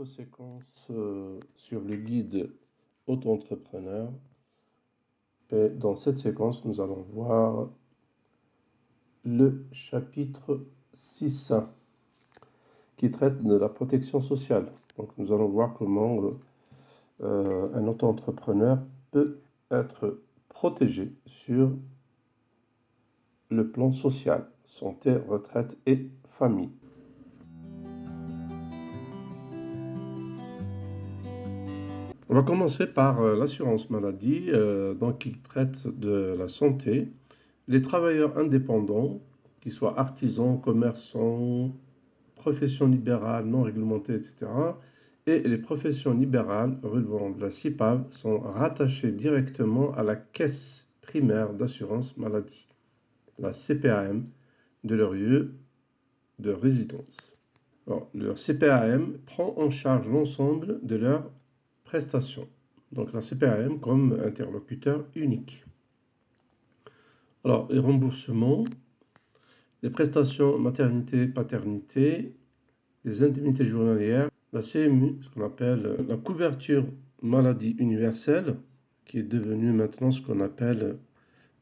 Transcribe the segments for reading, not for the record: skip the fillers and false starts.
autre séquence sur le guide auto-entrepreneur. Et dans cette séquence, nous allons voir le chapitre 6 qui traite de la protection sociale. Donc nous allons voir comment un auto-entrepreneur peut être protégé sur le plan social, santé, retraite et famille. On va commencer par l'assurance maladie, donc il traite de la santé. Les travailleurs indépendants, qu'ils soient artisans, commerçants, professions libérales, non réglementées, etc., et les professions libérales relevant de la CIPAV sont rattachés directement à la caisse primaire d'assurance maladie, la CPAM, de leur lieu de résidence. Alors, leur CPAM prend en charge l'ensemble de leurs prestations. Donc la CPAM comme interlocuteur unique. Alors, les remboursements, les prestations maternité-paternité, les indemnités journalières, la CMU, ce qu'on appelle la couverture maladie universelle, qui est devenue maintenant ce qu'on appelle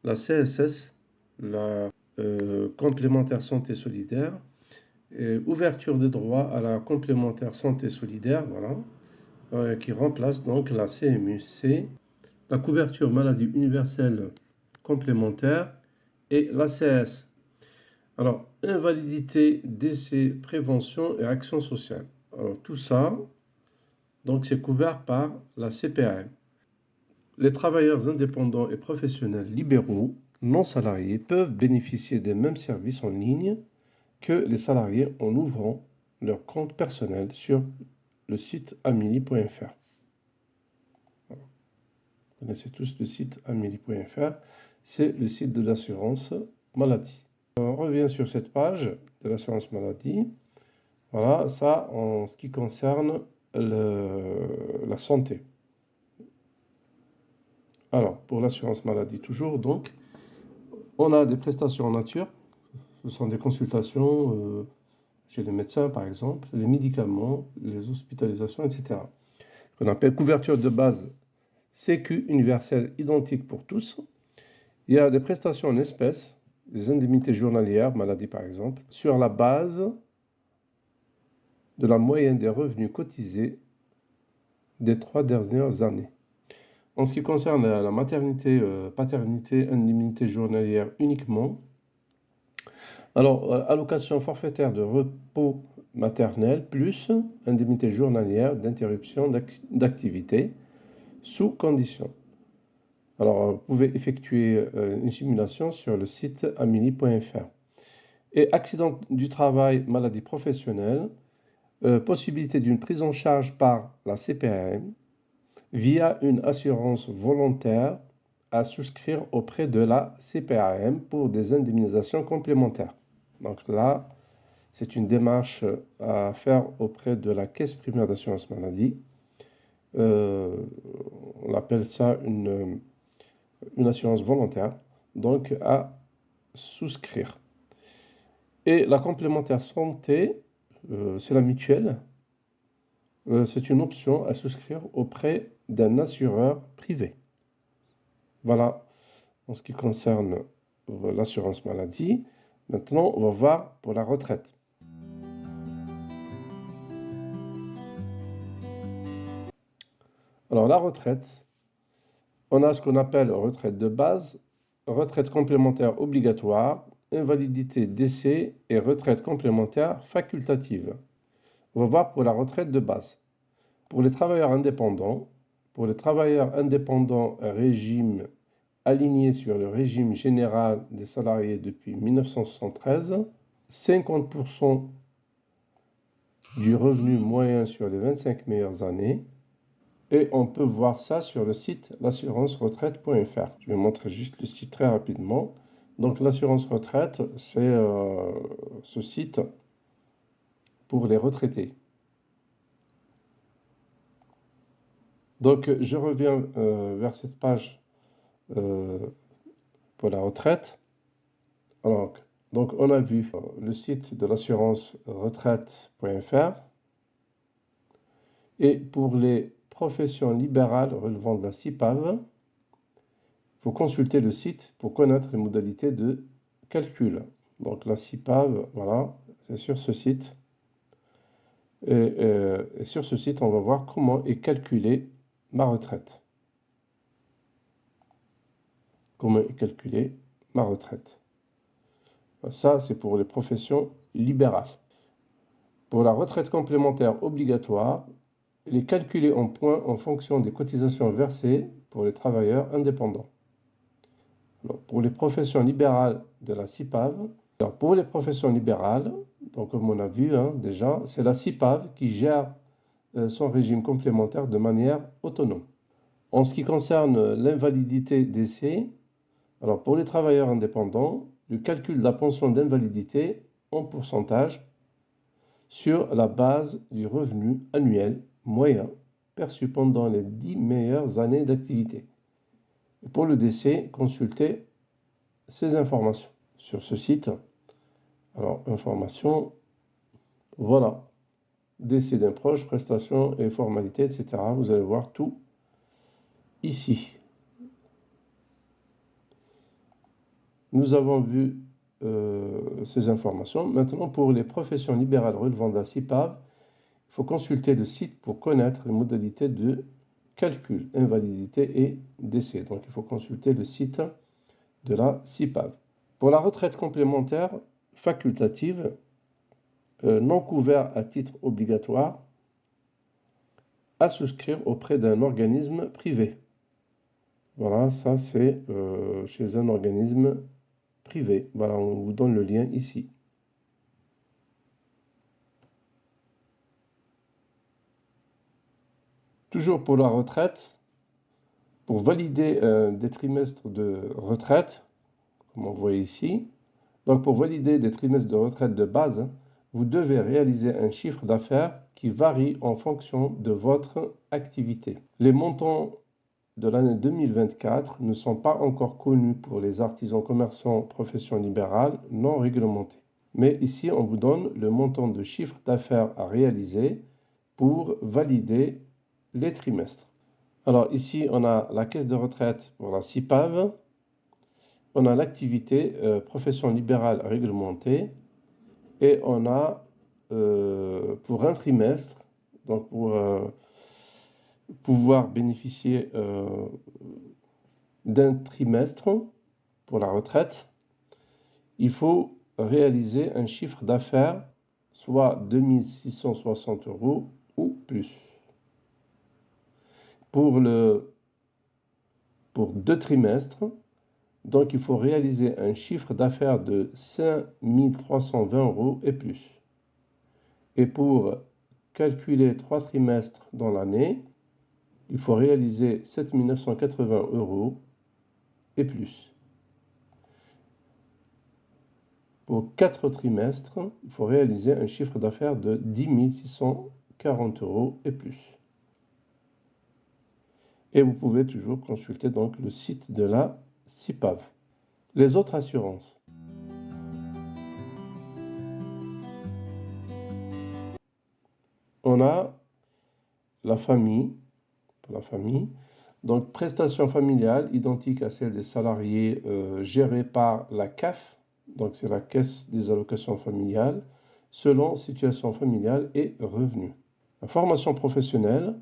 la CSS, la complémentaire santé solidaire, et ouverture des droits à la complémentaire santé solidaire, voilà, qui remplace donc la CMU-C, la couverture maladie universelle complémentaire et l'ACS. Alors, invalidité, décès, prévention et action sociale. Alors, tout ça, donc, c'est couvert par la CPAM. Les travailleurs indépendants et professionnels libéraux non salariés peuvent bénéficier des mêmes services en ligne que les salariés en ouvrant leur compte personnel sur le site amili.fr. Vous connaissez tous le site amili.fr, c'est le site de l'assurance maladie. On revient sur cette page de l'assurance maladie. Voilà, ça en ce qui concerne la santé. Alors, pour l'assurance maladie toujours, donc, on a des prestations en nature. Ce sont des consultations chez les médecins, par exemple, les médicaments, les hospitalisations, etc. Qu'on appelle couverture de base Sécu universelle identique pour tous. Il y a des prestations en espèces, les indemnités journalières, maladie par exemple, sur la base de la moyenne des revenus cotisés des 3 dernières années. En ce qui concerne la maternité, paternité, indemnité journalière uniquement, alors allocation forfaitaire de repos maternel plus indemnité journalière d'interruption d'activité sous condition. Alors, vous pouvez effectuer une simulation sur le site amili.fr. Et accident du travail, maladie professionnelle, possibilité d'une prise en charge par la CPAM via une assurance volontaire à souscrire auprès de la CPAM pour des indemnisations complémentaires. Donc là, c'est une démarche à faire auprès de la caisse primaire d'assurance maladie. On appelle ça une assurance volontaire, donc à souscrire. Et la complémentaire santé, c'est la mutuelle. C'est une option à souscrire auprès d'un assureur privé. Voilà en ce qui concerne l'assurance maladie. Maintenant, on va voir pour la retraite. Alors, la retraite, on a ce qu'on appelle retraite de base, retraite complémentaire obligatoire, invalidité, décès et retraite complémentaire facultative. On va voir pour la retraite de base. Pour les travailleurs indépendants, un régime aligné sur le régime général des salariés depuis 1973, 50% du revenu moyen sur les 25 meilleures années. Et on peut voir ça sur le site l'assurance-retraite.fr. Je vais montrer juste le site très rapidement. Donc l'assurance retraite, c'est ce site pour les retraités. Donc je reviens vers cette page pour la retraite. Alors, donc on a vu le site de l'assurance-retraite.fr. Et pour les professions libérales relevant de la CIPAV, il faut consulter le site pour connaître les modalités de calcul. Donc la CIPAV, voilà, c'est sur ce site. Et sur ce site, on va voir comment est calculée ma retraite. Comment est calculée ma retraite. Ça, c'est pour les professions libérales. Pour la retraite complémentaire obligatoire, elle est calculée en points en fonction des cotisations versées pour les travailleurs indépendants. Alors, pour les professions libérales de la CIPAV, alors pour les professions libérales, donc comme on a vu déjà, c'est la CIPAV qui gère son régime complémentaire de manière autonome. En ce qui concerne l'invalidité décès, alors pour les travailleurs indépendants, le calcul de la pension d'invalidité en pourcentage sur la base du revenu annuel moyen perçu pendant les 10 meilleures années d'activité. Pour le décès, consultez ces informations sur ce site. Alors, informations, voilà, décès d'un proche, prestations et formalités, etc. Vous allez voir tout ici. Nous avons vu ces informations. Maintenant, pour les professions libérales relevant de la CIPAV, il faut consulter le site pour connaître les modalités de calcul, invalidité et décès. Donc, il faut consulter le site de la CIPAV. Pour la retraite complémentaire facultative, non couvert à titre obligatoire, à souscrire auprès d'un organisme privé. Voilà, ça c'est chez un organisme privé. Voilà, on vous donne le lien ici. Toujours pour la retraite, pour valider des trimestres de retraite, comme on voit ici, donc pour valider des trimestres de retraite de base, vous devez réaliser un chiffre d'affaires qui varie en fonction de votre activité. Les montants de l'année 2024 ne sont pas encore connus pour les artisans commerçants profession libérale non réglementés. Mais ici, on vous donne le montant de chiffre d'affaires à réaliser pour valider les trimestres. Alors ici, on a la caisse de retraite pour la CIPAV. On a l'activité profession libérale réglementée et on a pour un trimestre, donc pour pouvoir bénéficier d'un trimestre pour la retraite, il faut réaliser un chiffre d'affaires soit 2660 € ou plus. Pour 2 trimestres, donc il faut réaliser un chiffre d'affaires de 5320 € et plus. Et pour calculer 3 trimestres dans l'année, il faut réaliser 7980 € et plus. Pour 4 trimestres, il faut réaliser un chiffre d'affaires de 10 640 € et plus. Et vous pouvez toujours consulter donc le site de la CIPAV. Les autres assurances. On a la famille, pour la famille, donc prestations familiales identiques à celles des salariés gérées par la CAF, donc c'est la Caisse des allocations familiales, selon situation familiale et revenus. La formation professionnelle,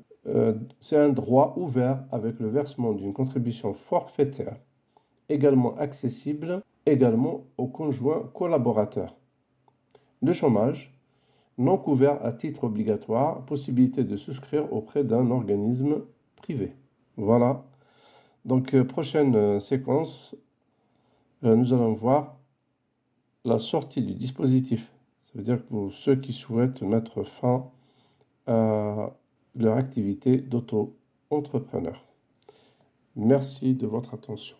c'est un droit ouvert avec le versement d'une contribution forfaitaire, également accessible également aux conjoints collaborateurs. Le chômage, non couvert à titre obligatoire, possibilité de souscrire auprès d'un organisme privé. Voilà. Donc, prochaine séquence, nous allons voir la sortie du dispositif. Ça veut dire que pour ceux qui souhaitent mettre fin à leur activité d'auto-entrepreneur. Merci de votre attention.